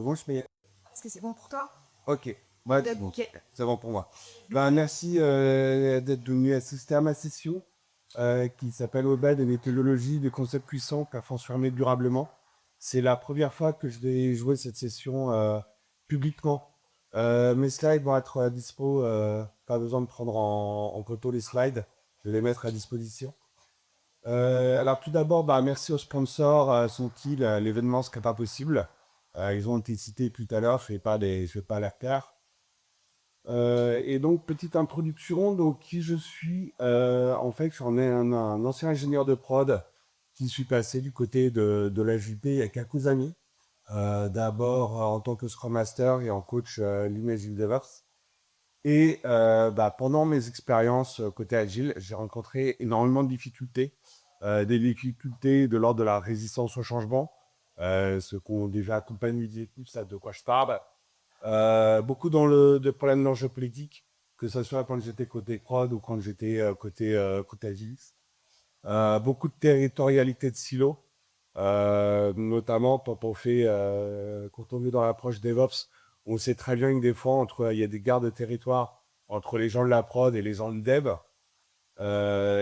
bon, je mets... Est-ce que c'est bon pour toi? Ok, ouais, c'est bon, Ok. c'est bon pour moi. Ben, merci d'être venu assister à ma session qui s'appelle Au bas des méthodologies de concepts puissants qu'à transformer durablement. C'est la première fois que je vais jouer cette session publiquement. Mes slides vont être à dispo, pas besoin de prendre en photo les slides, je vais les mettre à disposition. Alors tout d'abord, bah, merci aux sponsors, sont-ils, l'événement ne serait pas possible. Ils ont été cités tout à l'heure, je vais pas les refaire. Et donc, petite introduction, donc qui je suis, en fait, j'en ai un ancien ingénieur de prod qui suis passé du côté de la JP il y a quelques années. D'abord en tant que Scrum Master et en coach Lean Agile DevOps. Et bah, pendant mes expériences côté Agile, j'ai rencontré énormément de difficultés. Des difficultés de l'ordre de la résistance au changement, ce qu'on déjà accompagné tous à de quoi je parle. Beaucoup de problèmes d'enjeux politiques, que ce soit quand j'étais côté prod ou quand j'étais côté agiliste. Beaucoup de territorialité de silos, notamment quand on est dans l'approche DevOps, on sait très bien que des fois, il y a des gardes de territoire entre les gens de la prod et les gens de dev,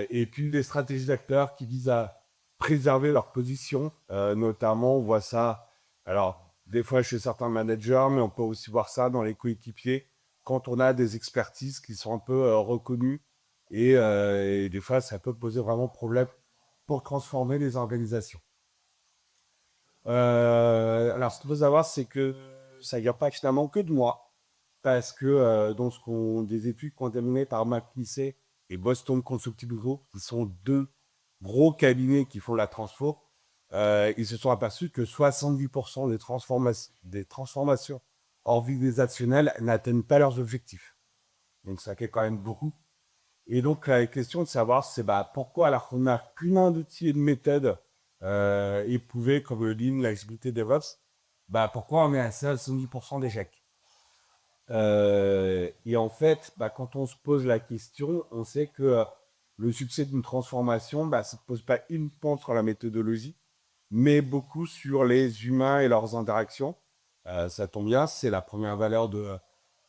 et puis des stratégies d'acteurs qui visent à préserver leur position, notamment on voit ça, alors des fois chez certains managers, mais on peut aussi voir ça dans les coéquipiers, quand on a des expertises qui sont un peu reconnues, et des fois ça peut poser vraiment problème pour transformer les organisations. Alors ce qu'il faut savoir, c'est que ça ne vient pas finalement que de moi, parce que des études contaminées par McKinsey et Boston Consulting Group, qui sont deux gros cabinets qui font la transfo, ils se sont aperçus que 70% des transformations organisationnelles n'atteignent pas leurs objectifs. Donc ça fait quand même beaucoup. Et donc la question de savoir, c'est bah, pourquoi alors qu'on a plein d'outils et de méthodes éprouvées comme le Lean, l'agilité DevOps, bah, pourquoi on est à 70% d'échecs. Et en fait, bah, quand on se pose la question, on sait que le succès d'une transformation, bah, ça ne pose pas uniquement sur la méthodologie, mais beaucoup sur les humains et leurs interactions. Ça tombe bien, c'est la première valeur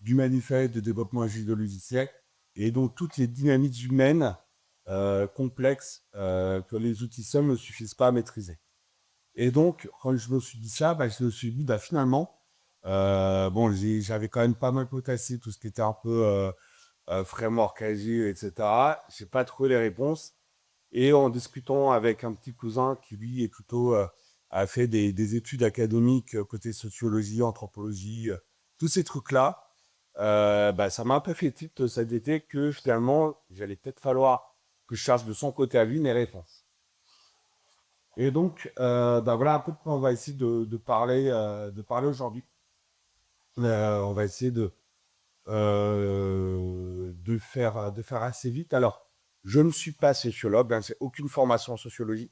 du manifeste de développement agile de logiciel. Et donc, toutes les dynamiques humaines complexes que les outils seuls ne suffisent pas à maîtriser. Et donc, quand je me suis dit ça, bah, je me suis dit, bah, finalement, bon, j'avais quand même pas mal potassé tout ce qui était un peu framework agile, etc. J'ai pas trouvé les réponses. Et en discutant avec un petit cousin qui, lui, est plutôt, a fait des études académiques côté sociologie, anthropologie, tous ces trucs-là, bah, ça m'a un peu fait tilt cet été que finalement, j'allais peut-être falloir que je cherche de son côté à lui mes réponses. Et donc, bah, voilà un peu de quoi on va essayer de parler aujourd'hui. On va essayer de faire assez vite. Alors, je ne suis pas sociologue, hein, j'ai aucune formation en sociologie,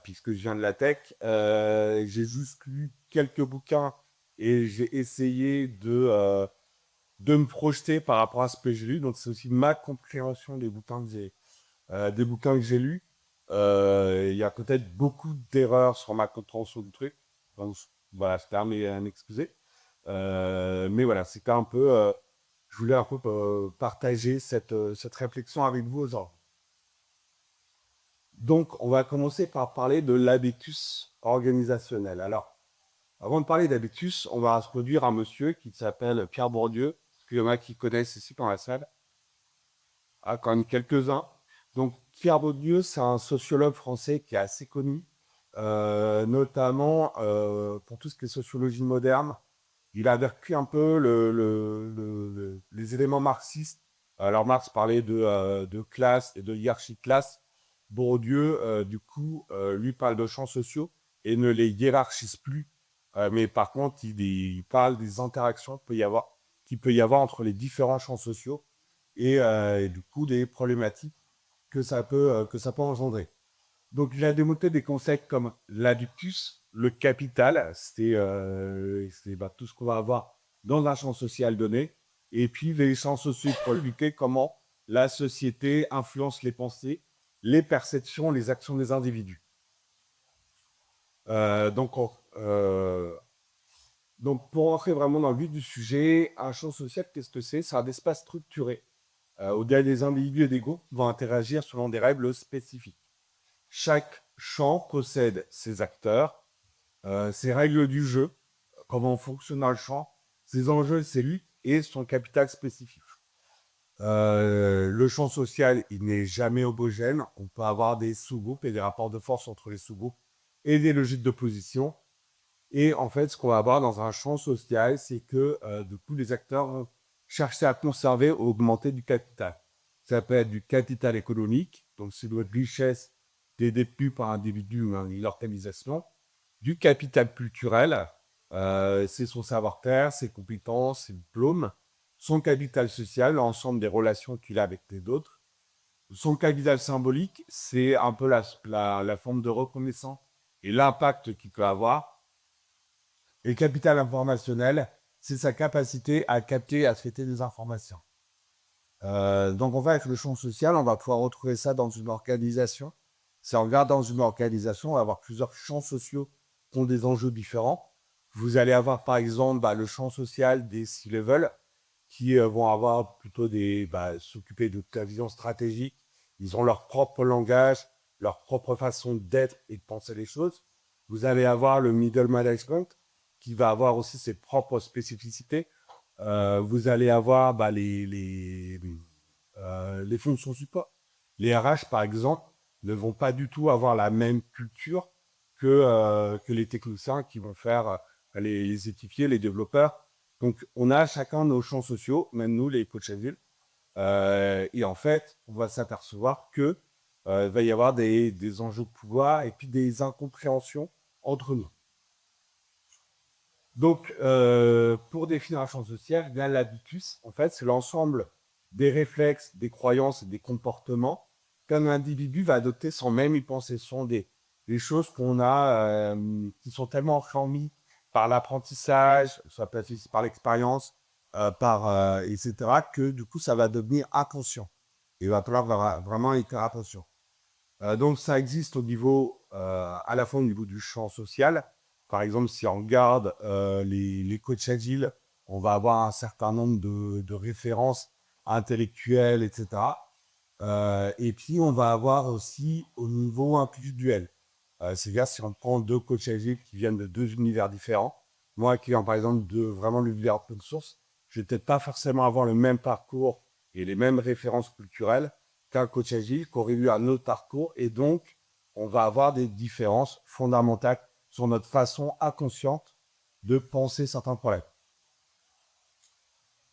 puisque je viens de la tech. J'ai juste lu quelques bouquins et j'ai essayé de me projeter par rapport à ce que j'ai lu. Donc, c'est aussi ma compréhension des bouquins que j'ai lus. Il y a peut-être beaucoup d'erreurs sur ma compréhension du truc. Donc, voilà, je termine à m'excuser. Mais voilà, c'était un peu, je voulais un peu partager cette réflexion avec vous aujourd'hui. Donc, on va commencer par parler de l'habitus organisationnel. Alors, avant de parler d'habitus, on va introduire un monsieur qui s'appelle Pierre Bourdieu. Est-ce qu'il y en a qui connaissent ici dans la salle? Ah, quand même quelques-uns. Donc, Pierre Bourdieu, c'est un sociologue français qui est assez connu, notamment pour tout ce qui est sociologie moderne. Il a vécu un peu les éléments marxistes. Alors, Marx parlait de classe et de hiérarchie de classe. Bourdieu, du coup, lui parle de champs sociaux et ne les hiérarchise plus. Mais par contre, il parle des interactions qu'il peut y avoir entre les différents champs sociaux et du coup des problématiques que ça peut engendrer. Donc, il a démonté des concepts comme l'adductus, le capital, c'est bah, tout ce qu'on va avoir dans un champ social donné, et puis les champs sociaux pour expliquer comment la société influence les pensées, les perceptions, les actions des individus. Donc, Donc, pour entrer vraiment dans le vif du sujet, un champ social, qu'est-ce que c'est? C'est un espace structuré auquel des individus et des groupes vont interagir selon des règles spécifiques. Chaque champ possède ses acteurs, ses règles du jeu, comment fonctionne dans le champ, ses enjeux, ses luttes et son capital spécifique. Le champ social, il n'est jamais homogène. On peut avoir des sous-groupes et des rapports de force entre les sous-groupes et des logiques d'opposition. Et en fait, ce qu'on va avoir dans un champ social, c'est que du coup, les acteurs vont chercher à conserver ou augmenter du capital. Ça peut être du capital économique, donc c'est notre richesse qui est détenue par un individu ou une organisation. Du capital culturel, c'est son savoir-faire, ses compétences, ses diplômes. Son capital social, l'ensemble des relations qu'il a avec les autres. Son capital symbolique, c'est un peu la forme de reconnaissance et l'impact qu'il peut avoir. Et le capital informationnel, c'est sa capacité à capter et à traiter des informations. Donc, on va avec le champ social, on va pouvoir retrouver ça dans une organisation. Si on regarde dans une organisation, on va avoir plusieurs champs sociaux qui ont des enjeux différents. Vous allez avoir par exemple le champ social des C-level qui vont avoir plutôt s'occuper de la vision stratégique. Ils ont leur propre langage, leur propre façon d'être et de penser les choses. Vous allez avoir le middle management qui va avoir aussi ses propres spécificités. Vous allez avoir les fonctions support. Les RH, par exemple, ne vont pas du tout avoir la même culture que les techniciens qui vont faire les équipiers, les développeurs. Donc, on a chacun nos champs sociaux, même nous, les coachs agiles. Et en fait, on va s'apercevoir que va y avoir des enjeux de pouvoir et puis des incompréhensions entre nous. Donc, pour définir un champ social, bien l'habitus, en fait, c'est l'ensemble des réflexes, des croyances et des comportements qu'un individu va adopter sans même y penser. Ce sont des choses qu'on a, qui sont tellement enfermées par l'apprentissage, soit par l'expérience, etc., que du coup, ça va devenir inconscient. Il va falloir vraiment y faire attention. Donc, ça existe au niveau, à la fois au niveau du champ social. Par exemple, si on regarde les coachs agiles, on va avoir un certain nombre de références intellectuelles, etc. Et puis, on va avoir aussi au niveau individuel. C'est-à-dire, si on prend deux coachs agiles qui viennent de deux univers différents, moi qui viens par exemple de vraiment l'univers open source, je vais peut-être pas forcément avoir le même parcours et les mêmes références culturelles qu'un coach agile qui aurait eu un autre parcours. Et donc, on va avoir des différences fondamentales sur notre façon inconsciente de penser certains problèmes.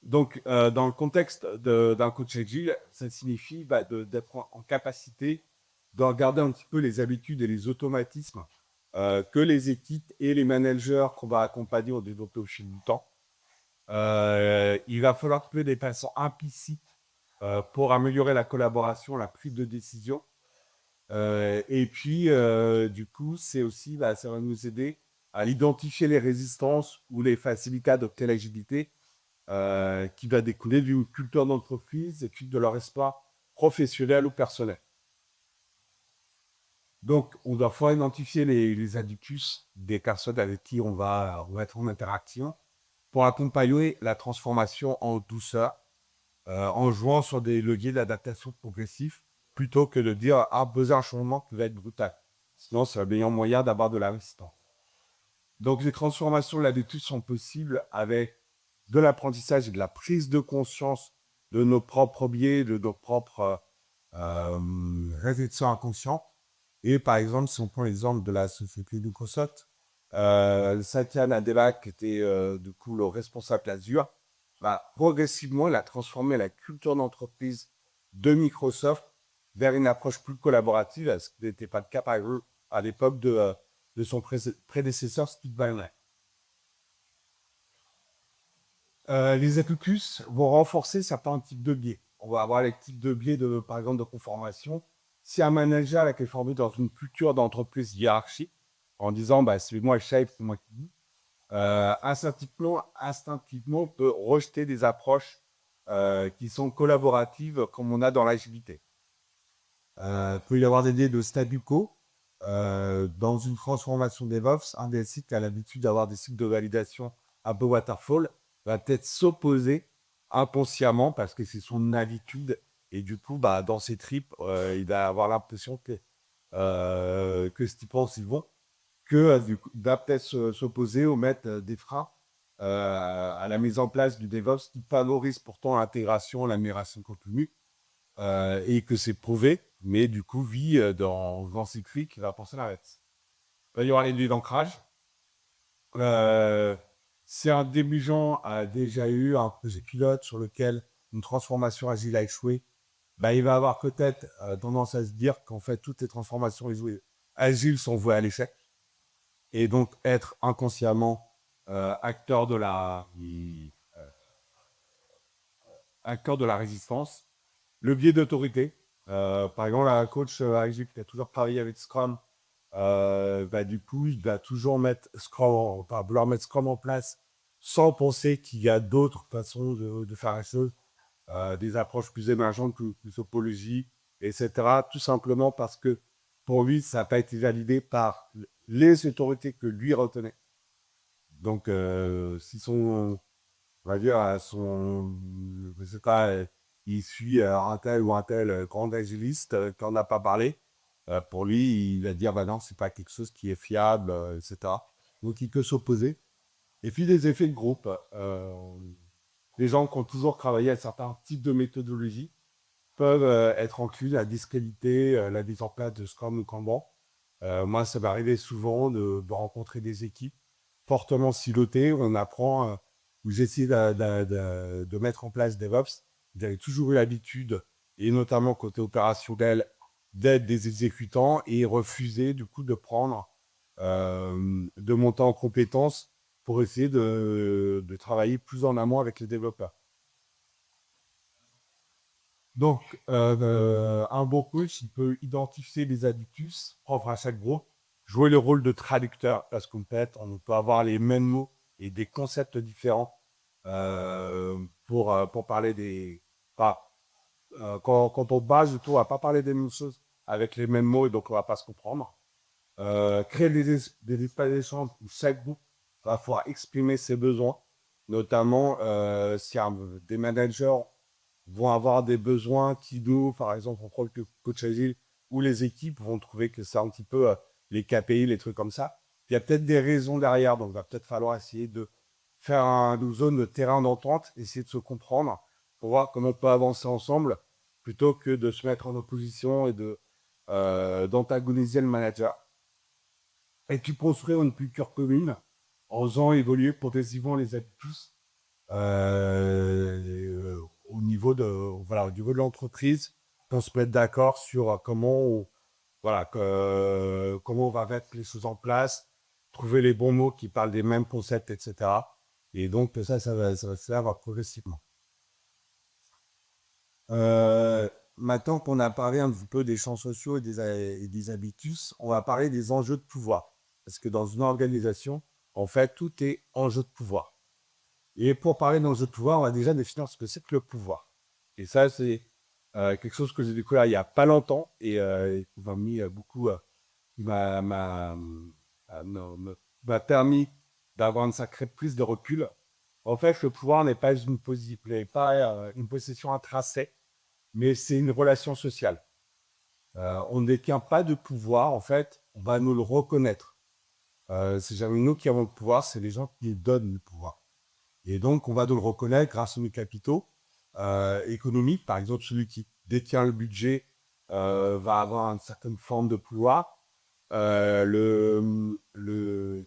Donc, dans le contexte d'un coach agile, ça signifie d'être en capacité de regarder un petit peu les habitudes et les automatismes que les équipes et les managers qu'on va accompagner ont développé au fil du temps. Il va falloir trouver des façons implicites pour améliorer la collaboration, la prise de décision. Et puis, du coup, c'est aussi, ça va nous aider à identifier les résistances ou les facilités à adopter l'agilité qui va découler d'une culture d'entreprise et puis de leur espoir professionnel ou personnel. Donc, on doit pouvoir identifier les habitus des personnes avec qui on va être en interaction pour accompagner la transformation en douceur, en jouant sur des leviers d'adaptation progressif, plutôt que de dire « Ah, besoin un changement qui va être brutal ». Sinon, c'est le meilleur moyen d'avoir de la résistance. Donc, les transformations de l'habitude sont possibles avec de l'apprentissage et de la prise de conscience de nos propres biais, de nos propres réflexions inconscientes. Et par exemple, si on prend l'exemple de la société Microsoft, Satya Nadella, qui était du coup le responsable d'Azure, progressivement, il a transformé la culture d'entreprise de Microsoft vers une approche plus collaborative, ce qui n'était pas le cas par exemple à l'époque de son prédécesseur Steve Ballmer. Les APQs vont renforcer certains types de biais. On va avoir les types de biais, par exemple, de conformation. Si un manager est formé dans une culture d'entreprise hiérarchique, en disant c'est moi le chef, c'est moi qui dis, instinctivement, on peut rejeter des approches qui sont collaboratives comme on a dans l'agilité. Il peut y avoir des biais de statu quo. Dans une transformation DevOps, un des cycles a l'habitude d'avoir des cycles de validation un peu waterfall, va peut-être s'opposer inconsciemment parce que c'est son habitude. Et du coup, bah, dans ses tripes, il va avoir l'impression que ce qu'il pense, ils vont, du coup, va peut-être s'opposer ou mettre des freins à la mise en place du DevOps qui favorise pourtant l'intégration, l'amélioration continue et que c'est prouvé, mais du coup vit dans ces cycle qui va penser l'arrête. Il y aura les données d'ancrage. Euh, Si un dirigeant a déjà eu un projet pilote sur lequel une transformation agile a échoué, bah, il va avoir peut-être tendance à se dire qu'en fait toutes les transformations agiles sont vouées à l'échec et donc être inconsciemment acteur acteur de la résistance. Le biais d'autorité. Par exemple, un coach agile qui a toujours travaillé avec Scrum, bah, du coup, il va toujours vouloir mettre Scrum en place sans penser qu'il y a d'autres façons de faire la chose, des approches plus émergentes, plus topologie, etc. Tout simplement parce que pour lui, ça n'a pas été validé par les autorités que lui retenait. Donc, si son, on va dire, je sais pas, il suit un tel ou un tel grand agiliste qui n'en a pas parlé, pour lui, il va dire, bah non, c'est pas quelque chose qui est fiable, etc. Donc, il peut s'opposer. Et puis, les effets de groupe. Les gens qui ont toujours travaillé à certains types de méthodologies peuvent être enclins à discréditer la mise en place de Scrum ou Kanban. Moi, ça m'est arrivé souvent de rencontrer des équipes fortement silotées où on apprend, où j'essaie de mettre en place DevOps. J'avais toujours eu l'habitude, et notamment côté opérationnel, d'être des exécutants et refuser du coup de prendre, de monter en compétences pour essayer de travailler plus en amont avec les développeurs. Donc, un bon coach, il peut identifier les habitus propres à chaque groupe, jouer le rôle de traducteur, parce qu'on peut avoir les mêmes mots et des concepts différents pour parler des... Enfin, quand on base tout, on va pas parler des mêmes choses avec les mêmes mots et donc on va pas se comprendre. Créer des espaces d'échange où chaque groupe va pouvoir exprimer ses besoins, notamment si des managers vont avoir des besoins qui nous, par exemple, en tant que coach agile, ou les équipes vont trouver que c'est un petit peu les KPI, les trucs comme ça. Il y a peut-être des raisons derrière, donc il va peut-être falloir essayer de faire une zone de terrain d'entente, essayer de se comprendre pour voir comment on peut avancer ensemble, plutôt que de se mettre en opposition et d'antagoniser le manager. Et puis construire une culture commune en faisant évoluer progressivement les habitudes au niveau de l'entreprise, qu'on se mette d'accord sur comment on va mettre les choses en place, trouver les bons mots qui parlent des mêmes concepts, etc. Et donc, ça va se faire progressivement. Maintenant qu'on a parlé un petit peu des champs sociaux et des habitus, on va parler des enjeux de pouvoir. Parce que dans une organisation, en fait, tout est enjeu de pouvoir. Et pour parler d'enjeu de pouvoir, on va déjà définir ce que c'est que le pouvoir. Et ça, c'est quelque chose que j'ai découvert il n'y a pas longtemps et qui m'a mis qui m'a permis d'avoir une sacrée prise de recul. En fait, le pouvoir n'est pas une possession intrinsèque, mais c'est une relation sociale. On ne détient pas de pouvoir, en fait, on va nous le reconnaître. C'est jamais nous qui avons le pouvoir, c'est les gens qui donnent le pouvoir. Et donc, on va nous le reconnaître grâce à nos capitaux économiques. Par exemple, celui qui détient le budget va avoir une certaine forme de pouvoir. Le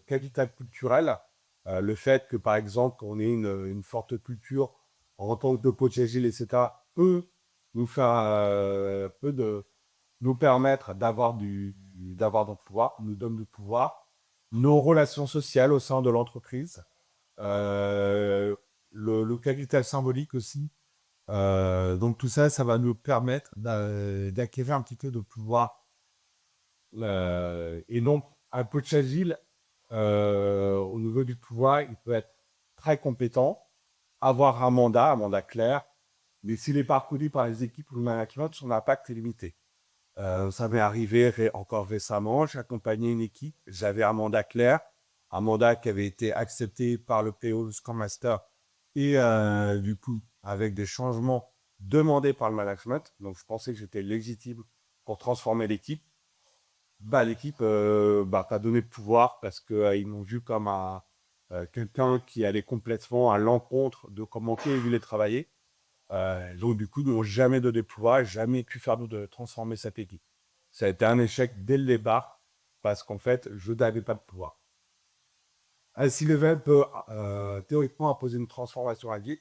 capital culturel, le fait que, par exemple, on ait une forte culture en tant que coach agile, etc., peut nous permettre d'avoir du pouvoir, nous donne du pouvoir. Nos relations sociales au sein de l'entreprise, euh, le capital symbolique aussi. Donc tout ça, ça va nous permettre d'acquérir un petit peu de pouvoir. Et donc, un coach agile, au niveau du pouvoir, il peut être très compétent, avoir un mandat clair, mais s'il est parcouru par les équipes ou le management, son impact est limité. Ça m'est arrivé encore récemment, j'ai accompagné une équipe, j'avais un mandat clair, un mandat qui avait été accepté par le PO, le Scrum Master, et du coup, avec des changements demandés par le management. Donc, je pensais que j'étais légitime pour transformer l'équipe. L'équipe t'a donné le pouvoir parce qu'ils m'ont vu comme quelqu'un qui allait complètement à l'encontre de comment ils voulaient travailler. Donc, du coup, ils n'ont jamais donné le pouvoir, jamais pu faire de transformer cette équipe. Ça a été un échec dès le départ parce qu'en fait, je n'avais pas de pouvoir. Un C-level peut théoriquement imposer une transformation à vie,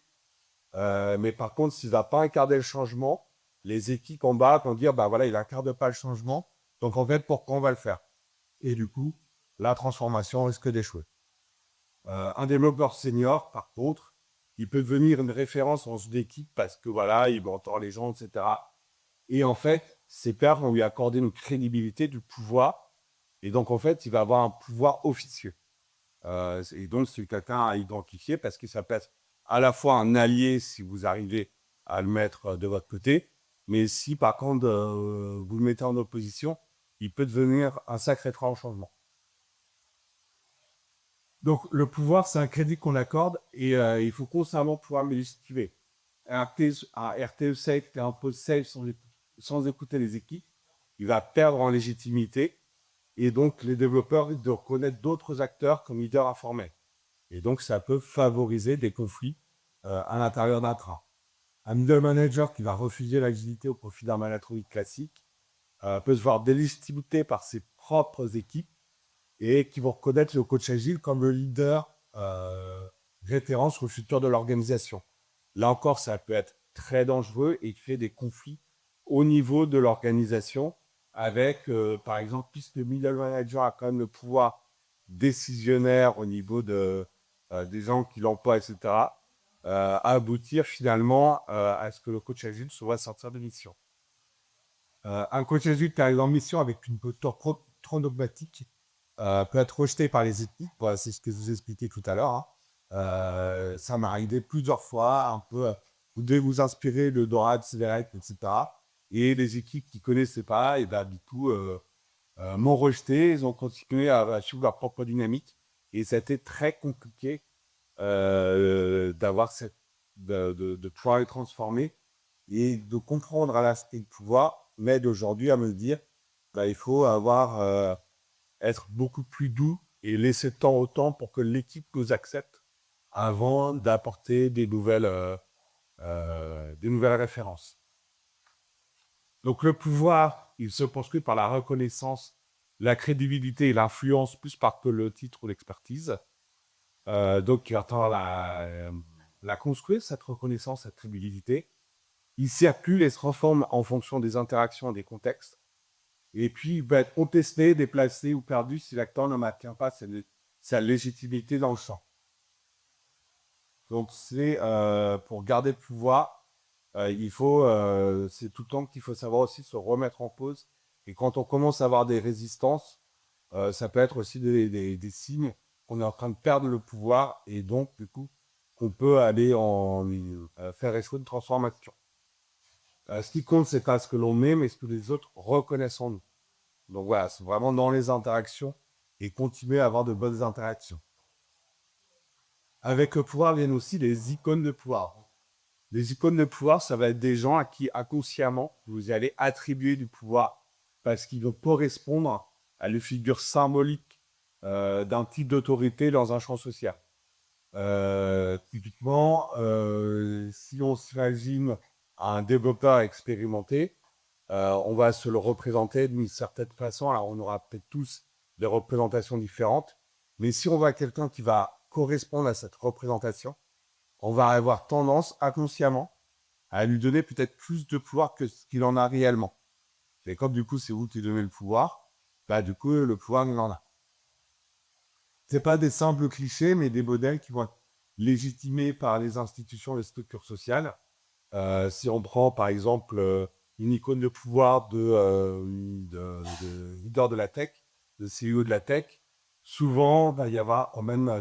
mais par contre, s'il ne va pas incarner le changement, les équipes en bas vont dire, bah voilà, il n'incarne pas le changement, donc en fait, pourquoi on va le faire? Et du coup, la transformation risque d'échouer. Un développeur senior, par contre, il peut devenir une référence en d'équipe parce que voilà, il entend les gens, etc. Et en fait, ses pairs vont lui accorder une crédibilité, du pouvoir. Et donc, en fait, il va avoir un pouvoir officieux. Et donc, c'est quelqu'un à identifier parce que ça peut être à la fois un allié si vous arrivez à le mettre de votre côté, mais si par contre vous le mettez en opposition, il peut devenir un sacré frein au changement. Donc, le pouvoir, c'est un crédit qu'on accorde et il faut constamment pouvoir le légitimer. Un RTE Safe qui impose Safe sans écouter les équipes, il va perdre en légitimité et donc les développeurs risquent de reconnaître d'autres acteurs comme leaders informels. Et donc, ça peut favoriser des conflits à l'intérieur d'un train. Un middle manager qui va refuser l'agilité au profit d'un management classique peut se voir délégitimité par ses propres équipes et qui vont reconnaître le coach agile comme le leader référent sur le futur de l'organisation. Là encore, ça peut être très dangereux et créer des conflits au niveau de l'organisation avec, par exemple, puisque le middle manager a quand même le pouvoir décisionnaire au niveau des gens qui l'emploient, etc., aboutir finalement à ce que le coach agile se voit sortir de mission. Un coach agile qui arrive en mission avec une posture trop dogmatique peut être rejeté par les équipes. Voilà, c'est ce que je vous expliquais tout à l'heure. Hein. Ça m'est arrivé plusieurs fois, un peu, vous devez vous inspirer de Dorad, Severette, etc. Et les équipes qui ne connaissaient pas, et ben, du coup, m'ont rejeté. Ils ont continué à suivre leur propre dynamique. Et ça a été très compliqué d'avoir de pouvoir les transformer et de comprendre à l'aspect de pouvoir, m'aide aujourd'hui à me dire, bah, il faut être beaucoup plus doux et laisser le temps au temps pour que l'équipe nous accepte avant d'apporter des nouvelles références. Donc le pouvoir, il se construit par la reconnaissance, la crédibilité et l'influence plus par que le titre ou l'expertise. Donc il attend la construire, cette reconnaissance, cette crédibilité. Il circule et se reforme en fonction des interactions et des contextes. Et puis, il peut être contesté, déplacé ou perdu si l'acteur ne maintient pas sa légitimité dans le champ. Donc, c'est pour garder le pouvoir, c'est tout le temps qu'il faut savoir aussi se remettre en pause. Et quand on commence à avoir des résistances, ça peut être aussi des signes qu'on est en train de perdre le pouvoir et donc, du coup, qu'on peut aller faire échouer une transformation. Ce qui compte, c'est pas ce que l'on met, mais ce que les autres reconnaissent en nous. Donc voilà, c'est vraiment dans les interactions et continuer à avoir de bonnes interactions. Avec le pouvoir viennent aussi les icônes de pouvoir. Les icônes de pouvoir, ça va être des gens à qui inconsciemment vous allez attribuer du pouvoir parce qu'ils vont correspondre à une figure symbolique d'un type d'autorité dans un champ social. Typiquement, si on s'imagine un développeur expérimenté, on va se le représenter d'une certaine façon. Alors, on aura peut-être tous des représentations différentes, mais si on voit quelqu'un qui va correspondre à cette représentation, on va avoir tendance inconsciemment à lui donner peut-être plus de pouvoir que ce qu'il en a réellement. Et comme du coup, c'est vous qui donnez le pouvoir, bah du coup, le pouvoir, il en a. C'est pas des simples clichés, mais des modèles qui vont être légitimés par les institutions, les structures sociales. Si on prend par exemple une icône de pouvoir de leader de la tech, de CEO de la tech, souvent il va y avoir quand même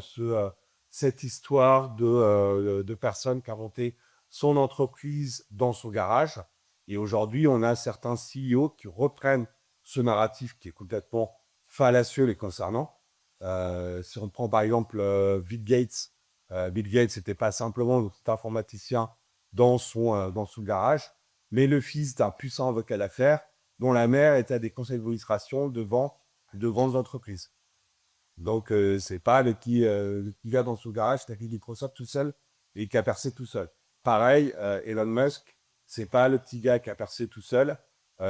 cette histoire de personne qui a monté son entreprise dans son garage. Et aujourd'hui, on a certains CEO qui reprennent ce narratif qui est complètement fallacieux les concernant Si on prend par exemple Bill Gates n'était pas simplement un petit informaticien dans son garage, mais le fils d'un puissant avocat d'affaires dont la mère était à des conseils d'administration devant de grandes entreprises. Donc, c'est pas le qui va dans son garage, qui a Microsoft tout seul et qui a percé tout seul. Pareil, Elon Musk, c'est pas le petit gars qui a percé tout seul,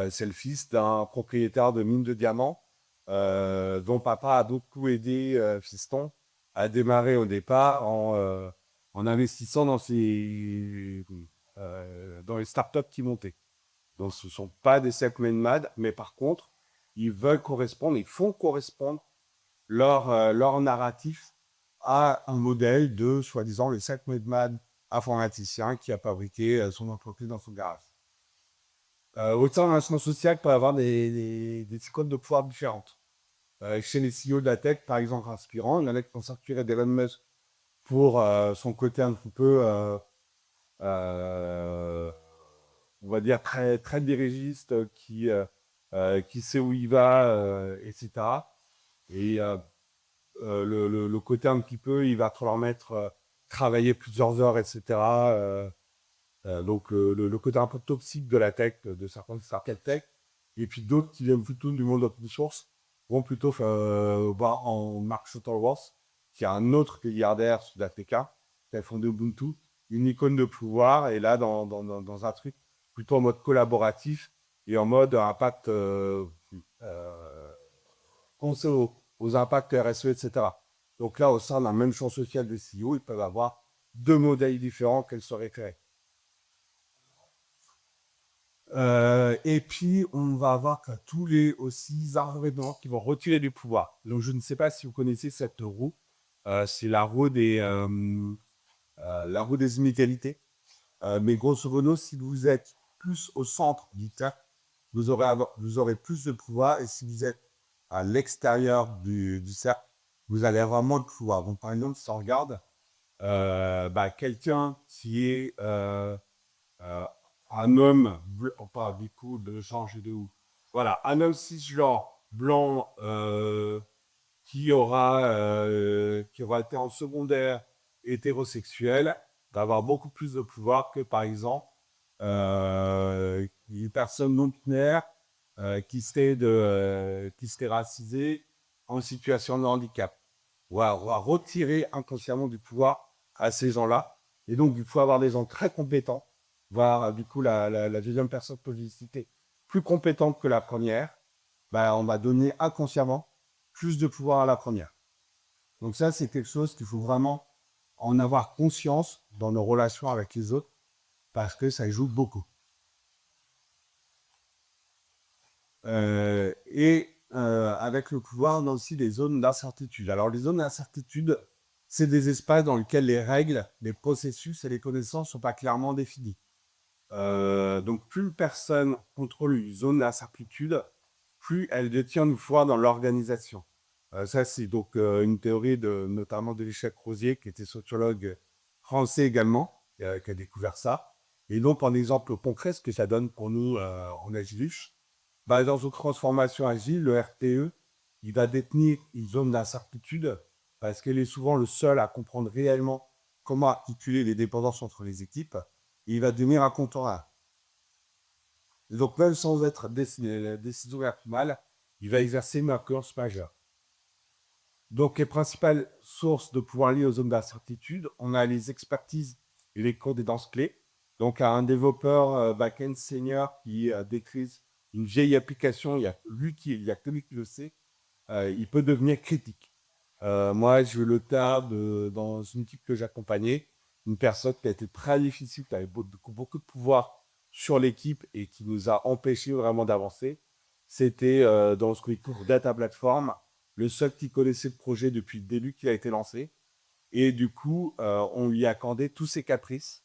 c'est le fils d'un propriétaire de mine de diamants dont papa a beaucoup aidé Fiston à démarrer au départ en investissant dans les startups qui montaient. Donc, ce ne sont pas des self-made mad, mais par contre, ils veulent correspondre, ils font correspondre leur narratif à un modèle de, soi-disant, le self-made man informaticien qui a fabriqué son entreprise dans son garage. Autant un champ social peut avoir des icônes de pouvoir différentes. Chez les CEO de la tech, par exemple, inspirant, il y en a qui vont s'inspirer d'Elon Musk pour son côté un petit peu, euh, on va dire, très dirigiste, qui sait où il va, etc. Et le côté un petit peu, il va falloir mettre travailler plusieurs heures, etc. Donc le côté un peu toxique de la tech, de certaines tech, et puis d'autres qui viennent plutôt du monde open source, vont plutôt voir en Mark Shuttleworth, qui est un autre milliardaire sud-africain, qui a fondé Ubuntu, une icône de pouvoir, et là dans un truc plutôt en mode collaboratif et en mode impact pensez aux impacts RSE, etc. Donc là, au sein d'un même champ social de CEO, ils peuvent avoir deux modèles différents qu'elles seraient créés. Et puis, on va avoir tous les aussi arguments qui vont retirer du pouvoir. Donc, je ne sais pas si vous connaissez cette roue. C'est la roue des inégalités. Mais grosso modo, si vous êtes plus au centre du cercle, vous aurez plus de pouvoir. Et si vous êtes à l'extérieur du cercle, vous allez avoir moins de pouvoir. Donc, par exemple, si on regarde quelqu'un qui est euh, un homme, pas du coup de changer de où. Voilà, un homme cisgenre blanc qui aura été en secondaire hétérosexuel, d'avoir beaucoup plus de pouvoir que par exemple une personne non binaire qui serait racisée en situation de handicap. On va retirer inconsciemment du pouvoir à ces gens-là. Et donc, il faut avoir des gens très compétents, voire du coup la deuxième personne que j'ai citée plus compétente que la première. On va donner inconsciemment plus de pouvoir à la première. Donc ça, c'est quelque chose qu'il faut vraiment en avoir conscience dans nos relations avec les autres, parce que ça joue beaucoup. Avec le pouvoir, on a aussi des zones d'incertitude. Alors, les zones d'incertitude, c'est des espaces dans lesquels les règles, les processus et les connaissances ne sont pas clairement définis. Donc, plus une personne contrôle une zone d'incertitude, plus elle détient du pouvoir dans l'organisation. Ça, c'est donc une théorie notamment de l'échec Rosier, qui était sociologue français également, qui a découvert ça. Et donc, en exemple concret, ce que ça donne pour nous en Agilus, dans une transformation agile, le RTE, il va détenir une zone d'incertitude parce qu'elle est souvent le seul à comprendre réellement comment articuler les dépendances entre les équipes. Et il va devenir incontournable. Et donc, même sans être décisionnaire mal, il va exercer une influence majeure. Donc, les principales sources de pouvoir liées aux zones d'incertitude, on a les expertises et les compétences clés. Donc, à un développeur back-end senior qui maîtrise une vieille application, il y a que lui qui le sait, il peut devenir critique. Moi, j'ai eu le cas dans une équipe que j'accompagnais, une personne qui a été très difficile, qui avait beaucoup de pouvoir sur l'équipe et qui nous a empêchés vraiment d'avancer. C'était dans ce qu'on appelle Data Platform, le seul qui connaissait le projet depuis le début qui a été lancé. Et du coup, on lui a accordé tous ses caprices.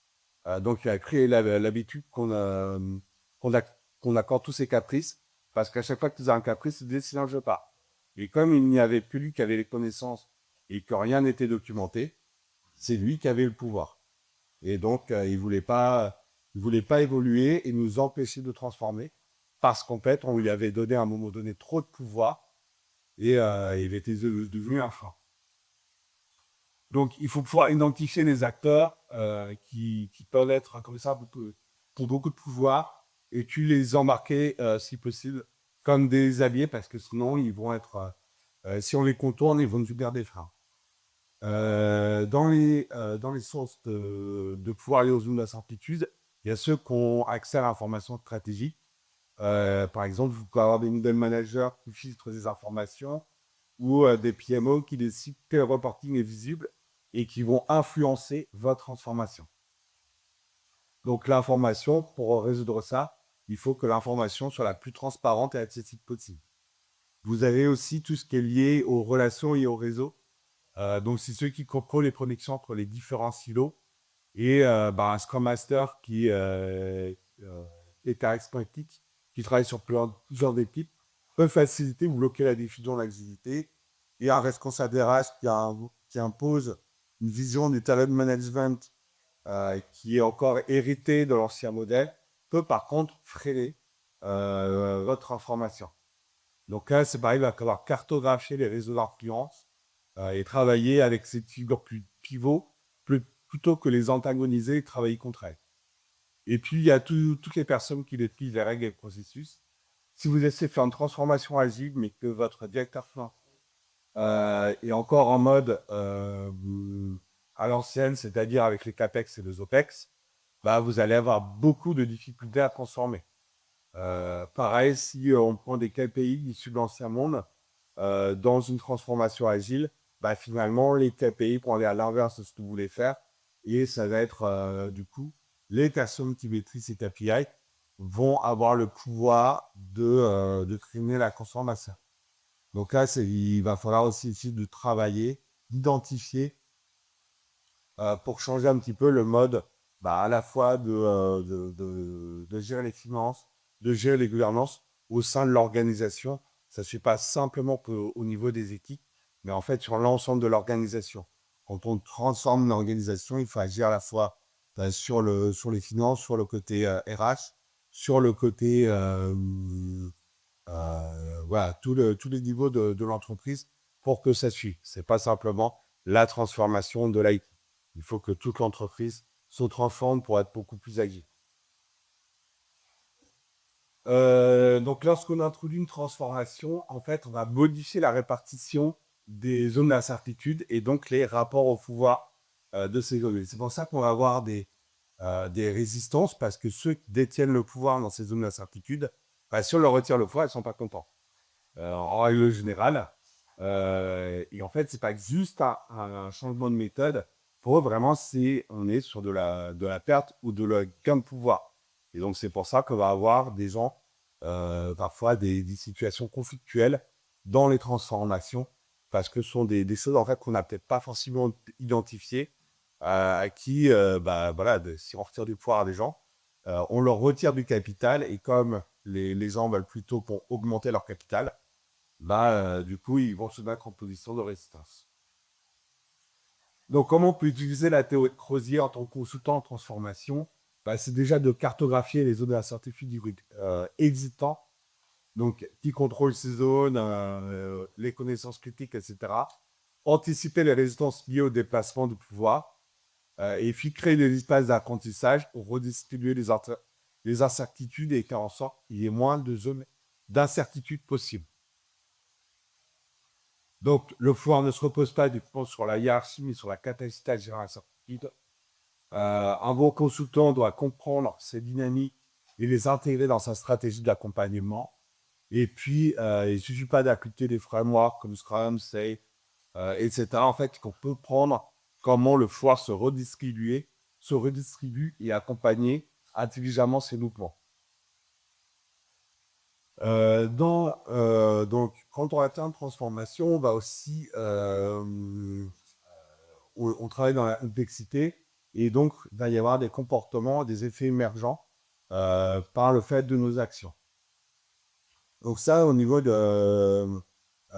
Donc, il a créé l'habitude qu'on a- qu'on accorde tous ses caprices, parce qu'à chaque fois que tu as un caprice, tu dis sinon je pars. Et comme il n'y avait que lui qui avait les connaissances et que rien n'était documenté, c'est lui qui avait le pouvoir. Et donc, il voulait pas évoluer et nous empêcher de transformer, parce qu'en fait, on lui avait donné à un moment donné trop de pouvoir et il était devenu un frein. Donc, il faut pouvoir identifier les acteurs qui peuvent être comme ça pour beaucoup de pouvoir et puis les embarquer, si possible, comme des alliés parce que sinon, ils vont être, si on les contourne, ils vont nous subir des freins. Dans les sources de pouvoir liées aux zones d'incertitude, il y a ceux qui ont accès à l'information stratégique. Par exemple, vous pouvez avoir des middle managers qui filtrent des informations ou des PMO qui décident quel reporting est visible et qui vont influencer votre transformation. Donc l'information, pour résoudre ça, il faut que l'information soit la plus transparente et accessible possible. Vous avez aussi tout ce qui est lié aux relations et aux réseaux. Donc c'est ceux qui contrôlent les connexions entre les différents silos et un Scrum Master qui est charismatique, qui travaille sur plusieurs équipes, peut faciliter ou bloquer la diffusion de l'activité. Et un responsable RH qui impose une vision du talent management qui est encore hérité de l'ancien modèle, peut par contre freiner votre information. Donc là, c'est pareil, il va falloir cartographier les réseaux d'influence et travailler avec ces figures plus pivots plutôt que les antagoniser et travailler contre elles. Et puis, il y a toutes les personnes qui définissent les règles et le processus. Si vous essayez de faire une transformation agile, mais que votre directeur financier est encore en mode à l'ancienne, c'est-à-dire avec les CAPEX et les OPEX, bah, vous allez avoir beaucoup de difficultés à transformer. Pareil, si on prend des KPI issus de l'ancien monde, dans une transformation agile, bah, finalement, les KPI vont aller à l'inverse de ce que vous voulez faire. Et ça va être, du coup, les personnes qui maîtrisent ces KPI vont avoir le pouvoir de traîner la transformation. Donc là, il va falloir aussi essayer de travailler, d'identifier pour changer un petit peu le mode bah, à la fois de gérer les finances, de gérer les gouvernances au sein de l'organisation. Ça ne se fait pas simplement au niveau des équipes, mais en fait sur l'ensemble de l'organisation. Quand on transforme l'organisation, il faut agir à la fois sur les finances, sur le côté RH, sur le côté voilà, tous les niveaux de l'entreprise pour que ça suive. Ce n'est pas simplement la transformation de l'IT. Il faut que toute l'entreprise se transforme pour être beaucoup plus agile. Donc, lorsqu'on introduit une transformation, en fait, on va modifier la répartition des zones d'incertitude et donc les rapports au pouvoir de ces zones. C'est pour ça qu'on va avoir des résistances parce que ceux qui détiennent le pouvoir dans ces zones d'incertitude, bah, si on leur retire le pouvoir, ils ne sont pas contents. En règle générale. Et en fait, c'est pas juste un changement de méthode. Pour eux, vraiment, on est sur de la perte ou de la gain de pouvoir. Et donc, c'est pour ça qu'on va avoir des gens, parfois des situations conflictuelles dans les transformations, parce que ce sont des choses en fait qu'on n'a peut-être pas forcément identifiées, à qui, bah, voilà, si on retire du pouvoir à des gens, on leur retire du capital, et comme les gens veulent plutôt pour augmenter leur capital, bah, du coup, ils vont se mettre en position de résistance. Donc, comment on peut utiliser la théorie de Crozier en tant que consultant en transformation? Bah, c'est déjà de cartographier les zones d'incertitude existantes, donc qui contrôlent ces zones, les connaissances critiques, etc. Anticiper les résistances liées au déplacement du pouvoir, et puis créer des espaces d'apprentissage pour redistribuer les incertitudes et faire en sorte qu'il y ait moins de zones d'incertitude possibles. Donc, le pouvoir ne se repose pas uniquement sur la hiérarchie, mais sur la capacité à gérer l'incertitude. Un bon consultant doit comprendre ces dynamiques et les intégrer dans sa stratégie d'accompagnement. Et puis, il ne suffit pas d'appliquer des frameworks comme Scrum, Safe, etc. En fait, qu'on peut prendre comment le pouvoir se redistribue et accompagner intelligemment ces mouvements. Donc, quand on atteint une transformation, on va aussi on travaille dans la complexité et donc il va y avoir des comportements, des effets émergents par le fait de nos actions. Donc ça, au niveau de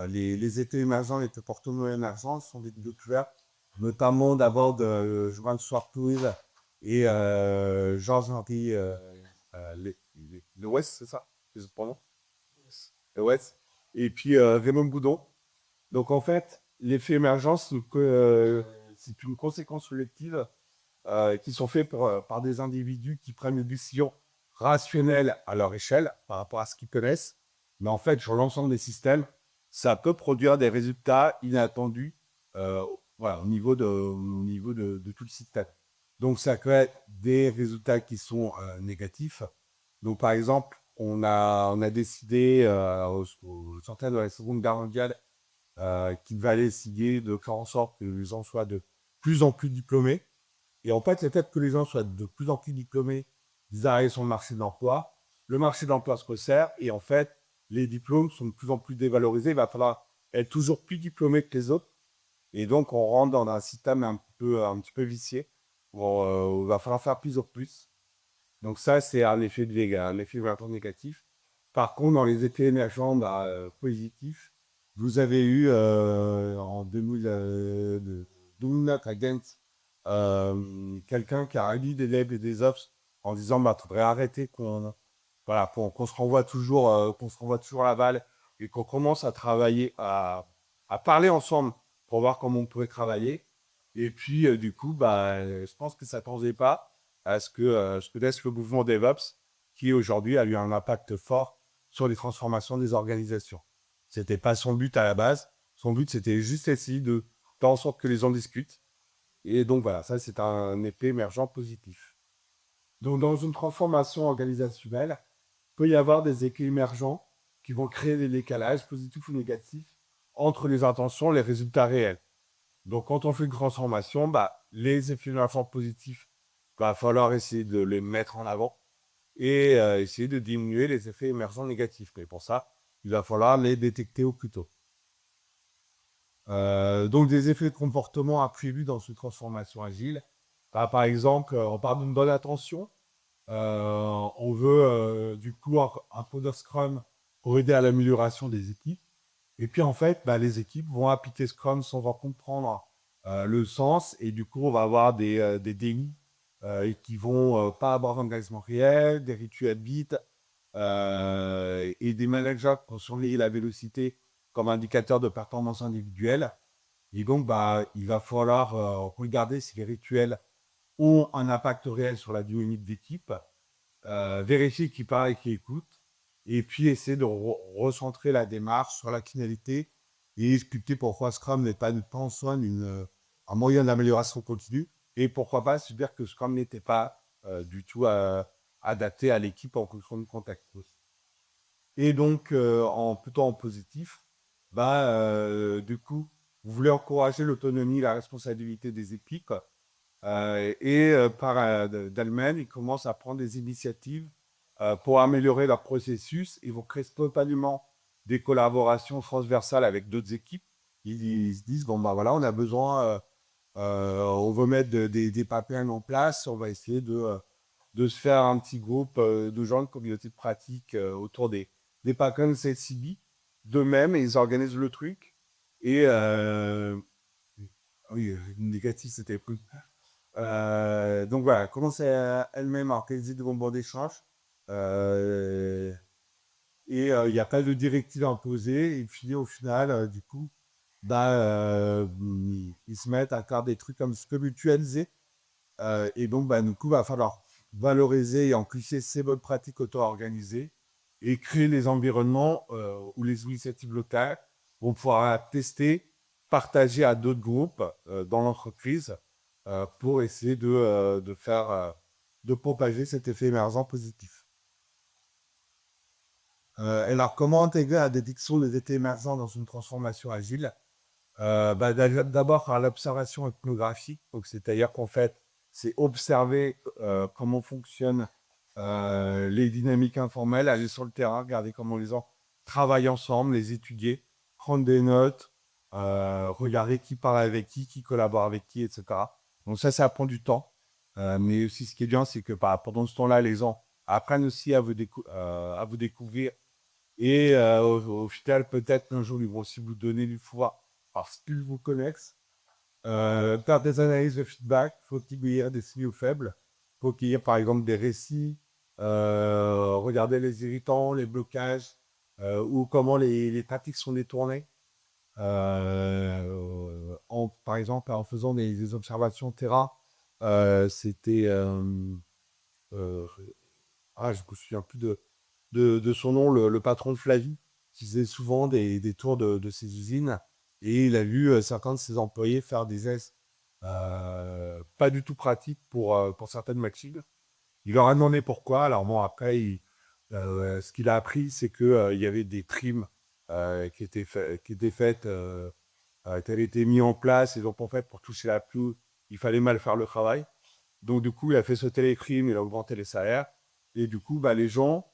les effets émergents, les comportements émergents sont des découvertes, notamment d'abord de Joan Swartwood et Georges-Henri Lewes, c'est ça? C'est ce pronom? Lewes. Et puis Raymond Boudon. Donc en fait, l'effet émergence, c'est une conséquence collective qui sont faits par des individus qui prennent des décisions rationnelles à leur échelle par rapport à ce qu'ils connaissent. Mais en fait, sur l'ensemble des systèmes, ça peut produire des résultats inattendus euh, voilà, au niveau de tout le système. Donc, ça crée des résultats qui sont négatifs. Donc, par exemple, on a décidé au sortir de la Seconde Guerre mondiale qu'il va essayer de faire en sorte que les gens soient de plus en plus diplômés. Et en fait, le fait que les gens soient de plus en plus diplômés, ils arrivent sur le marché de l'emploi. Le marché de l'emploi se resserre et en fait, les diplômes sont de plus en plus dévalorisés. Il va falloir être toujours plus diplômé que les autres. Et donc, on rentre dans un système un petit peu vicié où il va falloir faire plus en plus. Donc ça, c'est un effet vraiment négatif. Par contre, dans les effets émergents positifs, vous avez eu en 2009 à Ghent quelqu'un qui a réuni des lettres et des offres en disant bah, faudrait arrêter qu'on se renvoie toujours la balle et qu'on commence à travailler, à parler ensemble pour voir comment on pourrait travailler. Et puis, du coup, bah, je pense que ça ne t'en pas à ce que laisse le mouvement DevOps, qui aujourd'hui a eu un impact fort sur les transformations des organisations. C'était pas son but à la base. Son but, c'était juste essayer de faire en sorte que les gens discutent. Et donc voilà, ça, c'est un effet émergent positif. Donc, dans une transformation organisationnelle, il peut y avoir des effets émergents qui vont créer des décalages positifs ou négatifs entre les intentions et les résultats réels. Donc, quand on fait une transformation, bah, les effets émergents positifs, il va falloir essayer de les mettre en avant et essayer de diminuer les effets émergents négatifs. Mais pour ça, il va falloir les détecter au plus tôt. Donc, des effets de comportement imprévus dans une transformation agile. Bah, par exemple, on parle d'une bonne intention. On veut du coup un peu de Scrum pour aider à l'amélioration des équipes. Et puis en fait, bah, les équipes vont appliquer Scrum sans en comprendre le sens. Et du coup, on va avoir des dénis qui vont pas avoir d'engagement réel, des rituels vite et des managers qui vont surveiller la vélocité comme indicateur de performance individuelle. Et donc, bah, il va falloir regarder si les rituels ont un impact réel sur la dynamique d'équipe, vérifier qui parle et qui écoute, et puis essayer de recentrer la démarche sur la finalité et expliquer pourquoi Scrum n'est pas en soi un moyen d'amélioration continue, et pourquoi pas se dire que Scrum n'était pas du tout adapté à l'équipe en fonction du contexte. Et donc, plutôt en positif, bah, du coup, vous voulez encourager l'autonomie et la responsabilité des équipes, d'Allemagne, ils commencent à prendre des initiatives pour améliorer leur processus. Ils vont créer spontanément des collaborations transversales avec d'autres équipes. Ils se disent, bon, bah voilà, on a besoin, on veut mettre des pipelines en place, on va essayer de se faire un petit groupe de gens, de communauté de pratique autour des pipelines CICD. D'eux-mêmes, ils organisent le truc. Et oui, négatif, c'était plus. Donc voilà, commencer elle-même à organiser des bonbons d'échange. Euh, il n'y a pas de directive imposée. Et puis au final, du coup, bah, ils se mettent à faire des trucs comme se mutualiser. Et donc, bah, du coup, il va falloir valoriser et amplifier ces bonnes pratiques auto-organisées et créer les environnements où les initiatives locales vont pouvoir tester, partager à d'autres groupes dans l'entreprise pour essayer de propager cet effet émergent positif. Alors, comment intégrer la détection des effets émergents dans une transformation agile? Bah, d'abord par l'observation ethnographique, donc c'est-à-dire qu'en fait, c'est observer comment fonctionnent les dynamiques informelles, aller sur le terrain, regarder comment les gens travaillent ensemble, les étudier, prendre des notes, regarder qui parle avec qui collabore avec qui, etc. Donc ça prend du temps. Mais aussi, ce qui est bien, c'est que bah, pendant ce temps-là, les gens apprennent aussi à vous découvrir et au final, peut-être un jour, ils vont aussi vous donner du pouvoir parce qu'ils vous connaissent. Faire des analyses de feedback, il faut qu'il y ait des signaux faibles. Il faut qu'il y ait par exemple des récits, regarder les irritants, les blocages, ou comment les pratiques sont détournées. Par exemple, en faisant des observations terrain, c'était euh, je me souviens plus de son nom, le patron de Flavie, qui faisait souvent des tours de ses usines. Et il a vu certains de ses employés faire des gestes pas du tout pratiques pour certaines machines. Il leur a demandé pourquoi. Alors bon, après, ce qu'il a appris, c'est qu'il y avait des trims qui étaient faites, qui avaient été mis en place. Et donc, en fait, pour toucher la pluie, il fallait mal faire le travail. Donc, du coup, il a fait sauter les primes, il a augmenté les salaires. Et du coup, bah, les gens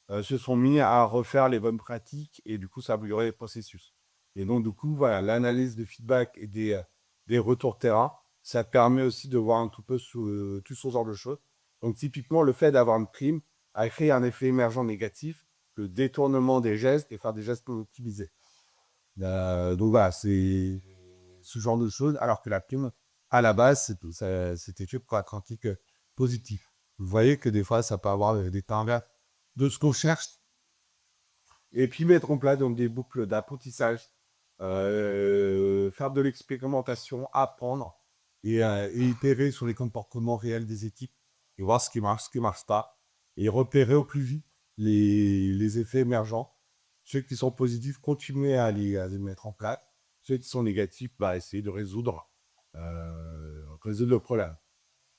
se sont mis à refaire les bonnes pratiques et du coup, ça a amélioré les processus. Et donc, du coup, voilà, l'analyse de feedback et des retours terrain, ça permet aussi de voir un tout peu tout ce genre de choses. Donc, typiquement, le fait d'avoir une prime a créé un effet émergent négatif, le détournement des gestes et faire des gestes plus optimisés. Donc, voilà, c'est ce genre de choses, alors que la prime, à la base, c'était fait pour être un truc positif. Vous voyez que des fois, ça peut avoir des temps inverses de ce qu'on cherche. Et puis mettre en place donc, des boucles d'apprentissage, faire de l'expérimentation, apprendre et itérer sur les comportements réels des équipes et voir ce qui marche pas. Et repérer au plus vite les effets émergents. Ceux qui sont positifs, continuer à les mettre en place. Ceux qui sont négatifs, bah, essayer de résoudre le problème.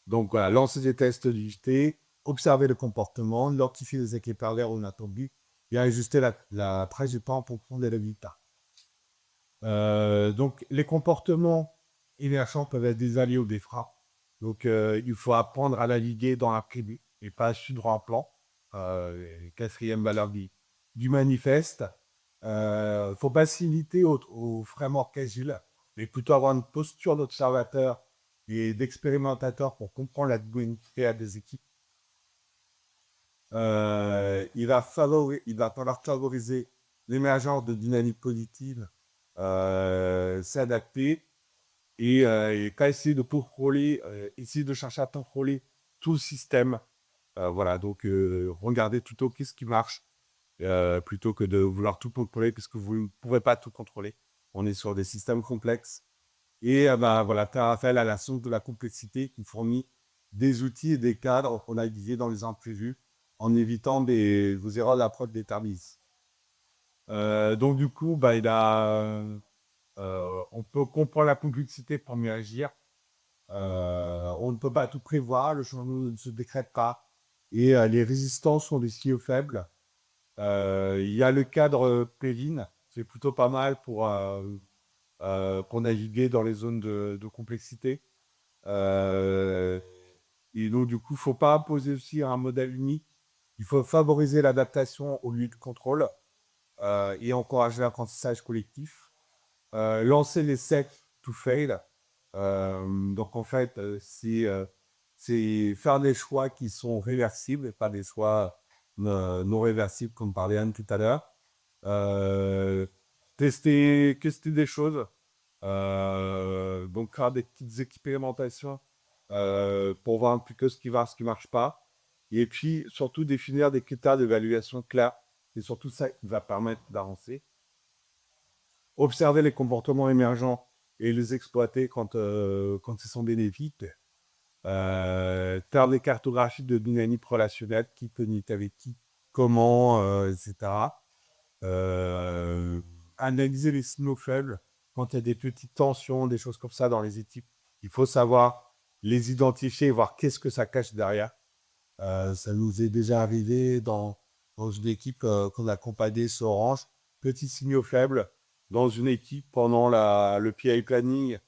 Donc voilà, lancer des tests d'unité, observer le comportement, identifier les effets pervers ou inattendus et ajuster la trajectoire en fonction des résultats. Donc les comportements émergents peuvent être des alliés ou des freins. Donc il faut apprendre à naviguer dans l'imprévu et pas à suivre un plan. Quatrième valeur du manifeste. Il ne faut pas se limiter au framework agile, mais plutôt avoir une posture d'observateur et d'expérimentateur pour comprendre la dynamique des équipes. Il va falloir favoriser l'émergence de dynamiques positives, s'adapter et pas essayer de contrôler, essayer de chercher à contrôler tout le système. Voilà, donc regardez plutôt qu'est-ce qui marche plutôt que de vouloir tout contrôler parce que vous ne pourrez pas tout contrôler. On est sur des systèmes complexes. Et bah, voilà, faire appel à la source de la complexité qui fournit des outils et des cadres pour naviguer dans les imprévus en évitant vos erreurs d'approche déterministes. Donc du coup, bah, on peut comprendre la complexité pour mieux agir. On ne peut pas tout prévoir, le changement ne se décrète pas. Et les résistances sont des signaux faibles. Il y a le cadre Péline, c'est plutôt pas mal pour naviguer dans les zones de complexité. Euh, et donc, du coup, il ne faut pas imposer aussi un modèle unique. Il faut favoriser l'adaptation au lieu de contrôle et encourager l'apprentissage collectif. Lancer les sec to fail. Donc, en fait, c'est faire des choix qui sont réversibles et pas des choix non réversibles, comme parlait Anne tout à l'heure. Euh, tester des choses. Donc, faire des petites expérimentations pour voir un peu que ce qui va, ce qui marche pas. Et puis, surtout, définir des critères d'évaluation clairs. C'est surtout ça qui va permettre d'avancer. Observer les comportements émergents et les exploiter quand ils sont bénéfiques. Faire des cartographies de dynamique relationnelle, qui communique avec qui, comment, etc. Analyser les signaux faibles quand il y a des petites tensions, des choses comme ça dans les équipes. Il faut savoir les identifier et voir qu'est-ce que ça cache derrière. Ça nous est déjà arrivé dans une équipe qu'on accompagnait sur Orange. Petits signaux faibles dans une équipe pendant le PI planning.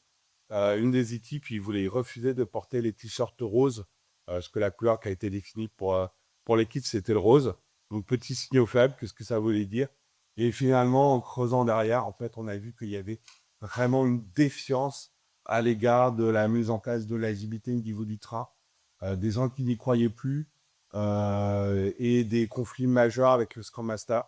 Une des équipes, ils voulaient refuser de porter les t-shirts roses, parce que la couleur qui a été définie pour l'équipe, c'était le rose. Donc, petit signaux faible, qu'est-ce que ça voulait dire? Et finalement, en creusant derrière, en fait, on a vu qu'il y avait vraiment une défiance à l'égard de la mise en place de l'agilité au niveau du train, des gens qui n'y croyaient plus, et des conflits majeurs avec le Scrum Master.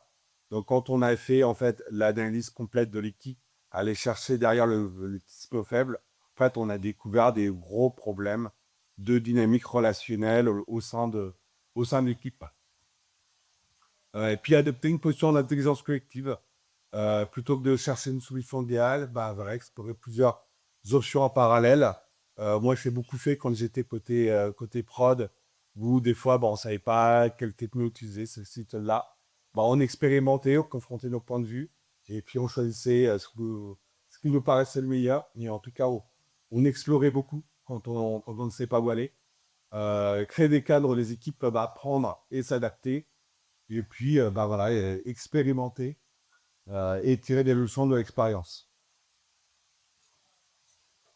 Donc, quand on a fait en fait l'analyse complète de l'équipe, aller chercher derrière le signaux faible, en fait, on a découvert des gros problèmes de dynamique relationnelle au sein de l'équipe. Et puis adopter une posture d'intelligence collective. Plutôt que de chercher une solution idéale, bah, voilà, explorer plusieurs options en parallèle. Moi, je fais beaucoup fait quand j'étais côté prod, où des fois, bah, on ne savait pas quelle techno utiliser, ce site-là. Bah, on expérimentait, on confrontait nos points de vue, et puis on choisissait ce qui nous paraissait le meilleur. Et en tout cas, on explorait beaucoup quand on ne sait pas où aller. Créer des cadres où les équipes peuvent apprendre et s'adapter. Et puis, bah, voilà, expérimenter et tirer des leçons de l'expérience.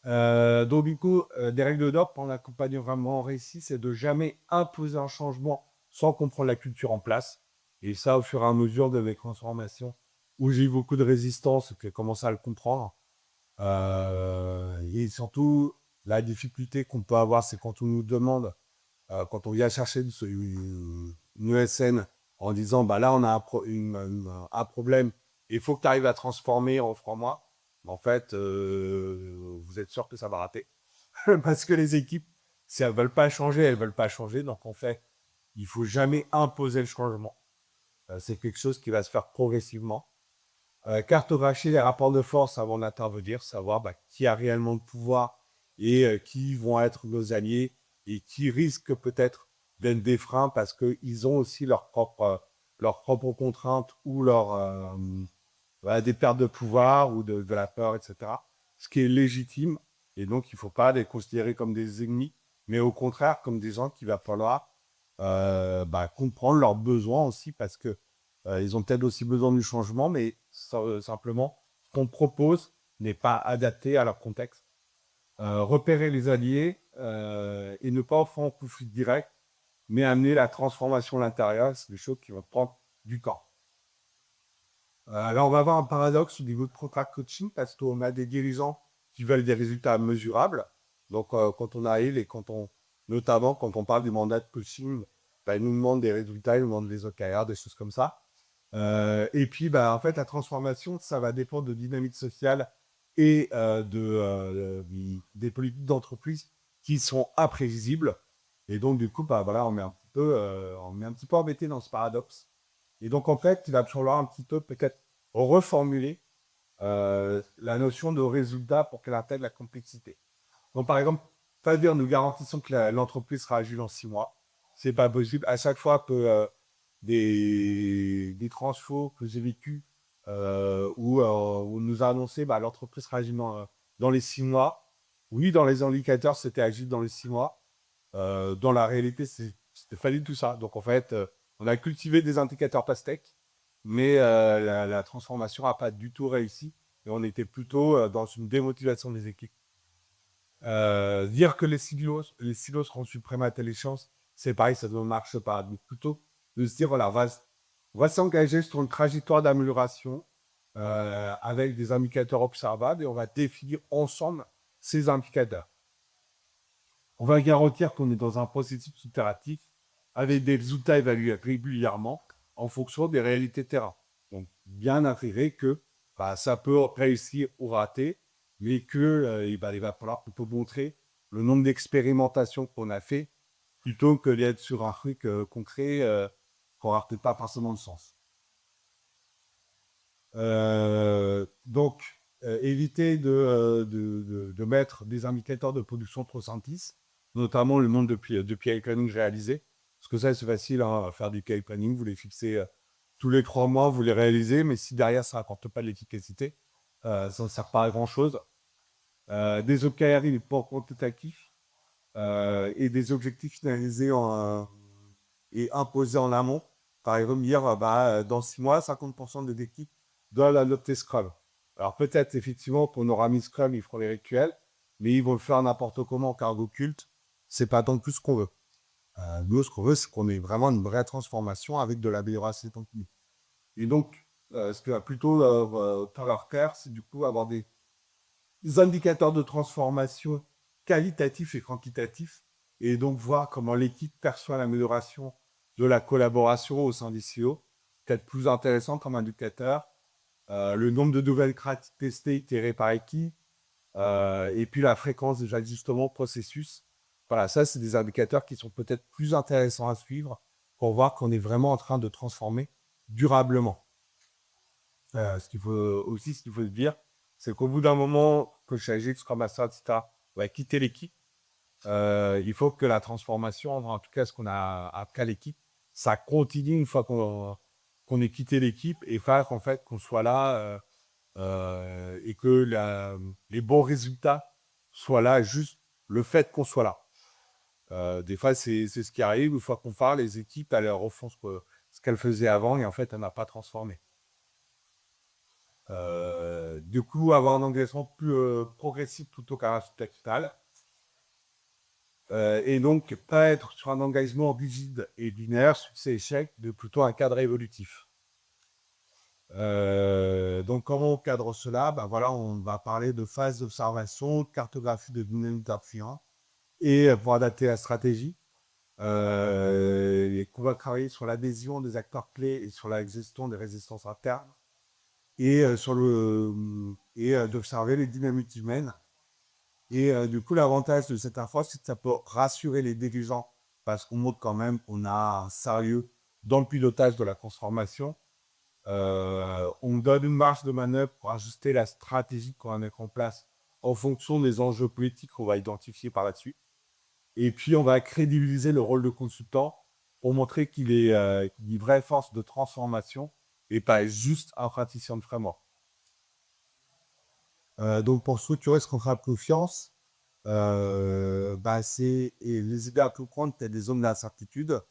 Donc, du coup, des règles d'or pour un accompagnement réussi, c'est de jamais imposer un changement sans comprendre la culture en place. Et ça, au fur et à mesure de mes transformations, où j'ai eu beaucoup de résistance, que j'ai commencé à le comprendre. Et surtout, la difficulté qu'on peut avoir, c'est quand on nous demande, quand on vient chercher une ESN en disant, bah là, on a un problème, il faut que tu arrives à transformer en 3 mois. En fait, vous êtes sûr que ça va rater. Parce que les équipes, si elles ne veulent pas changer, elles ne veulent pas changer. Donc, en fait, il ne faut jamais imposer le changement. C'est quelque chose qui va se faire progressivement. Cartographier les rapports de force avant d'intervenir, savoir bah, qui a réellement le pouvoir et qui vont être nos alliés et qui risquent peut-être d'être des freins parce qu'ils ont aussi leurs propres contraintes ou voilà, des pertes de pouvoir ou de la peur, etc. Ce qui est légitime. Et donc, il ne faut pas les considérer comme des ennemis, mais au contraire comme des gens qu'il va falloir bah, comprendre leurs besoins aussi parce que ils ont peut-être aussi besoin du changement, mais simplement, ce qu'on propose n'est pas adapté à leur contexte. Repérer les alliés et ne pas offrir un conflit direct, mais amener la transformation à l'intérieur, c'est des choses qui vont prendre du temps. Alors, on va avoir un paradoxe au niveau de contract coaching parce qu'on a des dirigeants qui veulent des résultats mesurables. Donc, quand on arrive et notamment quand on parle du mandat de coaching, bah, ils nous demandent des résultats, ils nous demandent des OKR, des choses comme ça. Et puis, bah, en fait, la transformation, ça va dépendre de dynamique sociale et des politiques d'entreprise qui sont imprévisibles. Et donc, du coup, bah, voilà, on est un petit peu embêté dans ce paradoxe. Et donc, en fait, il va falloir un petit peu peut-être reformuler la notion de résultat pour qu'elle intègre la complexité. Donc, par exemple, pas dire nous garantissons que l'entreprise sera agile en 6 mois. C'est pas possible. À chaque fois que des transfos que j'ai vécu où on nous a annoncé bah, l'entreprise sera agile dans les 6 mois. Oui, dans les indicateurs, c'était agile dans les 6 mois. Dans la réalité, c'était pas du tout ça. Donc, en fait, on a cultivé des indicateurs pastèques, mais la transformation n'a pas du tout réussi. Et on était plutôt dans une démotivation des équipes. Dire que les silos seront suprêmes à telle échéance, c'est pareil, ça ne marche pas. Donc, plutôt de se dire, voilà, on va s'engager sur une trajectoire d'amélioration avec des indicateurs observables et on va définir ensemble ces indicateurs. On va garantir qu'on est dans un processus itératif avec des outils évalués régulièrement en fonction des réalités terrain. Donc, bien intégrer que bah, ça peut réussir ou rater, mais qu'il va falloir plutôt montrer le nombre d'expérimentations qu'on a fait plutôt que d'être sur un truc concret qui n'aura peut-être pas forcément de sens. Donc, éviter de mettre des indicateurs de production trop simplistes, notamment le nombre de PI planning réalisés. Parce que ça, c'est facile à faire du PI planning. Vous les fixez tous les 3 mois, vous les réalisez, mais si derrière ça ne rapporte pas de l'efficacité, ça ne sert pas à grand-chose. Des OKR pour quantitatifs et des objectifs finalisés et imposés en amont. Par exemple, dire bah, dans 6 mois, 50% des équipes doivent adopter Scrum. Alors peut-être effectivement qu'on aura mis Scrum, ils feront les rituels, mais ils vont le faire n'importe comment en cargo culte. C'est pas tant plus ce qu'on veut. Nous, ce qu'on veut, c'est qu'on ait vraiment une vraie transformation avec de l'amélioration continue. Et donc, ce qui va plutôt faire leur clair, c'est du coup avoir des indicateurs de transformation qualitatifs et quantitatifs, et donc voir comment l'équipe perçoit l'amélioration de la collaboration au sein des CEO. Peut-être plus intéressant comme indicateur, le nombre de nouvelles cracks testées, itérées par équipe, et puis la fréquence des ajustements processus. Voilà, ça, c'est des indicateurs qui sont peut-être plus intéressants à suivre pour voir qu'on est vraiment en train de transformer durablement. Ce qu'il faut se dire, c'est qu'au bout d'un moment, que Agile, Scrum Master, etc., va quitter l'équipe, il faut que la transformation, en tout cas ce qu'on a appris à l'équipe, ça continue une fois qu'on ait quitté l'équipe et faire qu'en fait qu'on soit là et que les bons résultats soient là, juste le fait qu'on soit là. Des fois, c'est ce qui arrive, une fois qu'on part, les équipes, elles refont ce qu'elles faisaient avant et en fait, elles n'ont pas transformé. Du coup, avoir un engagement plus progressif plutôt qu'un résultat total. Et donc, pas être sur un engagement rigide et binaire, succès-échec, de plutôt un cadre évolutif. Donc, comment on cadre cela? Ben voilà, on va parler de phase d'observation, de cartographie de dynamique d'influence et pour adapter la stratégie. Et qu'on va travailler sur l'adhésion des acteurs clés et sur la gestion des résistances internes et d'observer les dynamiques humaines. Et du coup, l'avantage de cette approche, c'est que ça peut rassurer les dirigeants parce qu'on montre quand même qu'on a un sérieux dans le pilotage de la transformation. On donne une marge de manœuvre pour ajuster la stratégie qu'on va mettre en place en fonction des enjeux politiques qu'on va identifier par là-dessus. Et puis, on va crédibiliser le rôle de consultant pour montrer qu'il est une vraie force de transformation et pas juste un praticien de framework. Donc, pour structurer ce contrat de confiance, c'est et les aider à comprendre qu'il y a des zones d'incertitude.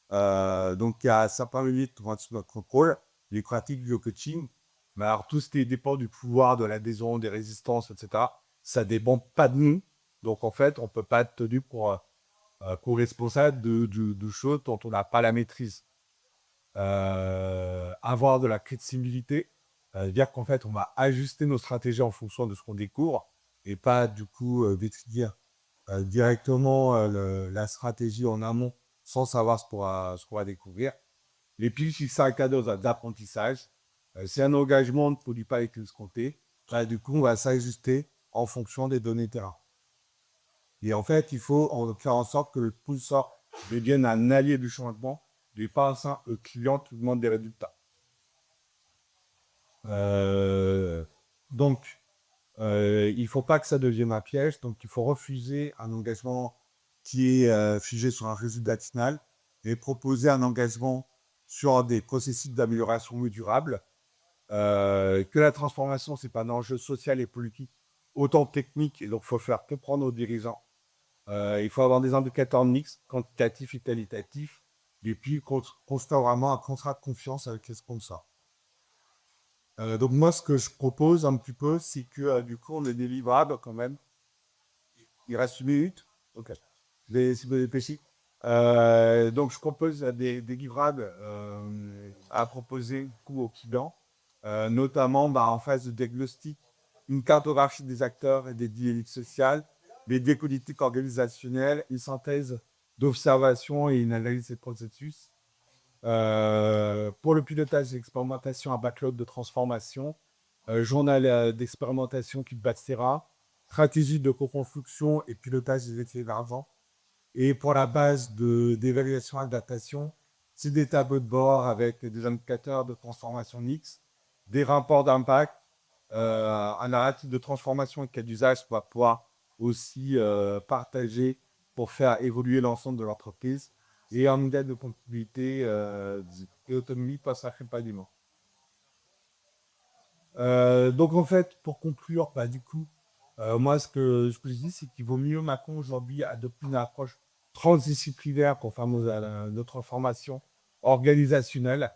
Donc, il y a certains leviers qui vont être sous notre contrôle, les pratiques du coaching. Mais alors, tout ce qui dépend du pouvoir, de l'adhésion, des résistances, etc., ça ne dépend pas de nous. Donc, en fait, on ne peut pas être tenu pour co-responsable de choses dont on n'a pas la maîtrise. Avoir de la crédibilité, dire qu'en fait, on va ajuster nos stratégies en fonction de ce qu'on découvre et pas du coup définir directement la stratégie en amont sans savoir ce qu'on va découvrir. Et puis, si c'est un cadre d'apprentissage, c'est un engagement, on ne produit pas avec escompté. Du coup, on va s'ajuster en fonction des données terrain. Et en fait, il faut faire en sorte que le sponsor devienne un allié du changement, et pas un client qui demande des résultats. Euh, donc, il ne faut pas que ça devienne un piège. Donc, il faut refuser un engagement qui est figé sur un résultat final et proposer un engagement sur des processus d'amélioration durable. Que la transformation, ce n'est pas un enjeu social et politique, autant technique. Et donc, il faut faire comprendre aux dirigeants. Il faut avoir des indicateurs mixtes, quantitatifs et qualitatifs. Et puis, construire vraiment un contrat de confiance avec les sponsors. Donc, moi, ce que je propose un petit peu, c'est que du coup, on ait des livrables quand même. Il reste une minute. Ok. Si vous dépêchez. Donc, je propose des livrables à proposer du coup, aux clients, notamment en phase de diagnostic, une cartographie des acteurs et des dynamiques sociales, des politiques organisationnelles, une synthèse d'observation et une analyse des processus. Pour le pilotage d'expérimentation, un backlog de transformation, journal d'expérimentation qui Batstera, stratégie de co-construction et pilotage des effets d'argent. Et pour la base d'évaluation et d'adaptation, c'est des tableaux de bord avec des indicateurs de transformation X, des rapports d'impact, un narratif de transformation et cas d'usage qu'on va pouvoir aussi partager pour faire évoluer l'ensemble de l'entreprise et un modèle de comptabilité et autonomie passe accompagnement. Donc en fait, pour conclure, du coup, moi ce que je dis, c'est qu'il vaut mieux maintenant aujourd'hui adopter une approche transdisciplinaire pour faire notre formation organisationnelle.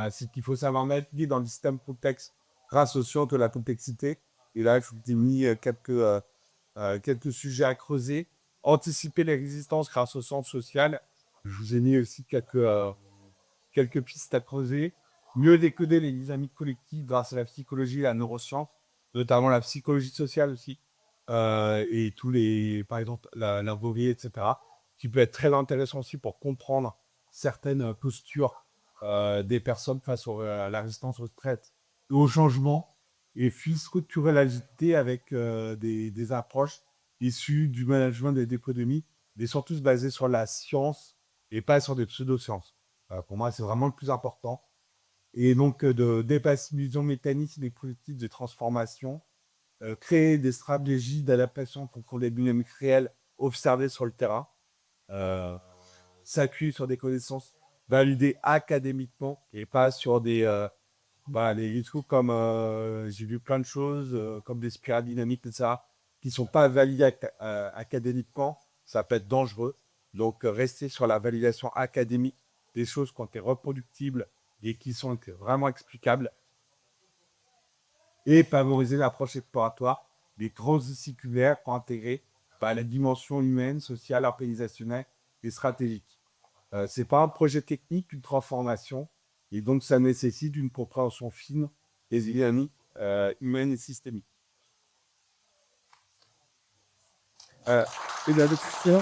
C'est qu'il faut savoir naviguer dans le système contexte grâce aux sciences de la complexité. Et là, je vous ai mis quelques sujets à creuser. Anticiper les résistances grâce au centre social. Je vous ai mis aussi quelques pistes à creuser. Mieux décoder les dynamiques collectives grâce à la psychologie et la neuroscience, notamment la psychologie sociale aussi, et par exemple, l'ergonomie, etc., qui peut être très intéressant aussi pour comprendre certaines postures des personnes face à la résistance aux retraites et au changement, et puis structurer l'agilité avec des approches issues du management des économies, mais surtout basées sur la science et pas sur des pseudosciences. Pour moi, c'est vraiment le plus important. et donc de dépasser l'illusion mécanique des politiques de transformation, créer des stratégies d'adaptation pour les dynamiques réelles observées sur le terrain, euh, s'appuyer sur des connaissances validées académiquement et pas sur des trucs comme j'ai vu plein de choses comme des spirales dynamiques, etc., qui ne sont pas validées académiquement, ça peut être dangereux. Donc, rester sur la validation académique des choses qui ont été reproductibles et qui sont vraiment explicables et favoriser l'approche exploratoire des grands cycles pour intégrer la dimension humaine, sociale, organisationnelle et stratégique. C'est pas un projet technique, une transformation, et donc ça nécessite une compréhension fine des dynamiques humaines et systémiques. Euh, une autre question.